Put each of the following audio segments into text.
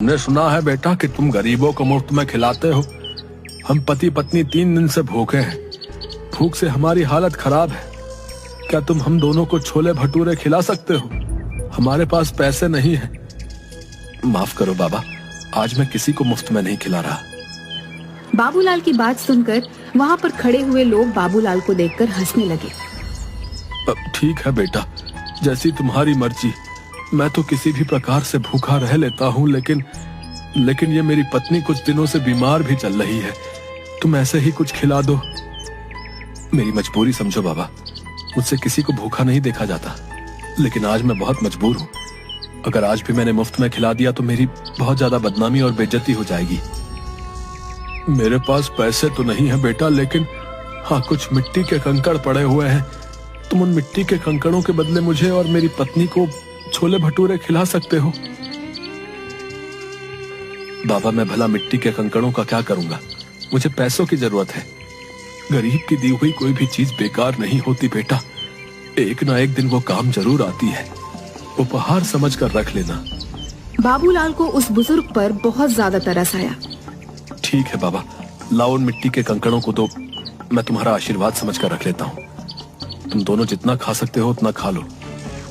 हमने सुना है बेटा कि तुम गरीबों को मुफ्त में खिलाते हो। हम पति पत्नी 3 दिन से भूखे हैं। भूख से हमारी हालत खराब है। क्या तुम हम दोनों को छोले भटूरे खिला सकते हो? हमारे पास पैसे नहीं है। माफ करो बाबा, आज मैं किसी को मुफ्त में नहीं खिला रहा। बाबूलाल की बात सुनकर वहाँ पर खड़े हुए लोग बाबूलाल को देखकर हंसने लगे। ठीक है बेटा, जैसी तुम्हारी मर्जी। मैं तो किसी भी प्रकार से भूखा रह लेता हूँ, लेकिन ये मेरी पत्नी कुछ दिनों से बीमार भी चल रही है। तुम ऐसे ही कुछ खिला दो। मेरी मजबूरी समझो बाबा, मुझसे किसी को भूखा नहीं देखा जाता, लेकिन आज मैं बहुत मजबूर हूँ। अगर आज भी मैंने मुफ्त में खिला दिया तो मेरी बहुत ज्यादा बदनामी और बेइज्जती हो जाएगी। मेरे पास पैसे तो नहीं है बेटा, लेकिन हाँ, कुछ मिट्टी के कंकड़ पड़े हुए हैं। तुम उन मिट्टी के कंकड़ों के बदले मुझे और मेरी पत्नी को छोले भटूरे खिला सकते हो। बाबा, मैं भला मिट्टी के कंकड़ों का क्या करूंगा? मुझे पैसों की जरूरत है। गरीब की दी हुई कोई भी चीज बेकार नहीं होती बेटा। एक ना एक दिन वो काम जरूर आती है। उपहार समझ कर रख लेना। बाबूलाल को उस बुजुर्ग पर बहुत ज्यादा तरस आया। ठीक है बाबा, लाओ उन मिट्टी के कंकड़ों को, तो मैं तुम्हारा आशीर्वाद समझ कर रख लेता हूँ। तुम दोनों जितना खा सकते हो उतना खा लो।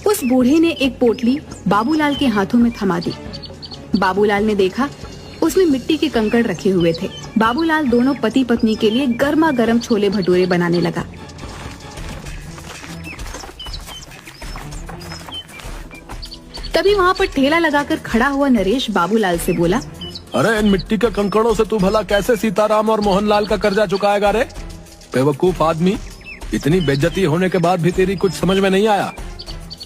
उस बूढ़े ने एक पोटली बाबूलाल के हाथों में थमा दी। बाबूलाल ने देखा उसमें मिट्टी के कंकड़ रखे हुए थे। बाबूलाल दोनों पति पत्नी के लिए गर्मा गर्म छोले भटूरे बनाने लगा। तभी वहाँ पर ठेला लगाकर खड़ा हुआ नरेश बाबूलाल से बोला, अरे इन मिट्टी के कंकड़ों से तू भला कैसे सीताराम और मोहनलाल का कर्जा चुकाएगा रे? बेवकूफ आदमी, इतनी बेइज्जती होने के बाद भी तेरी कुछ समझ में नहीं आया?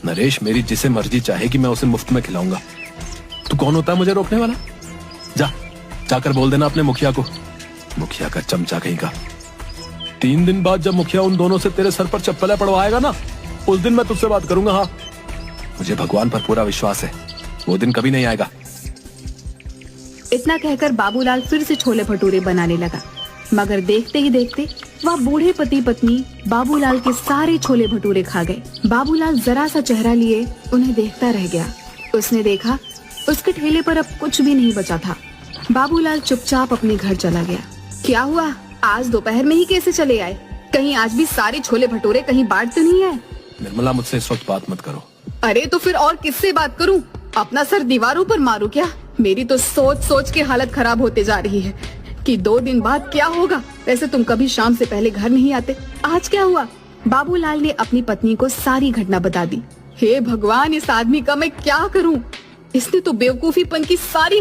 नरेश, मेरी जिसे मर्जी चाहेगी मैं उसे मुफ्त में खिलाऊंगा। तू कौन होता है मुझे रोकने वाला? जाकर बोल देना अपने मुखिया को। मुखिया का चमचा कहीं का। 3 दिन बाद जब मुखिया उन दोनों से तेरे सर पर चप्पलें पड़वाएगा ना, उस दिन मैं तुझसे बात करूंगा। हाँ, मुझे भगवान पर पूरा विश्वास है, वो दिन कभी नहीं आएगा। इतना कहकर बाबूलाल फिर से छोले भटूरे बनाने लगा, मगर देखते ही देखते वह बूढ़े पति पत्नी बाबूलाल के सारे छोले भटूरे खा गए। बाबूलाल जरा सा चेहरा लिए उन्हें देखता रह गया। उसने देखा उसके ठेले पर अब कुछ भी नहीं बचा था। बाबूलाल चुपचाप अपने घर चला गया। क्या हुआ, आज दोपहर में ही कैसे चले आए? कहीं आज भी सारे छोले भटूरे कहीं बांट तो नहीं है? निर्मला, मुझसे इस वक्त बात मत करो। अरे तो फिर और किससे बात करूं? अपना सर दीवारों पर मारूं क्या? मेरी तो सोच सोच के हालत खराब होते जा रही है कि 2 दिन बाद क्या होगा। वैसे तुम कभी शाम से पहले घर नहीं आते, आज क्या हुआ? बाबूलाल ने अपनी पत्नी को सारी घटना बता दी। हे भगवान, इस आदमी का मैं क्या करूं? इसने तो बेवकूफीपन की सारी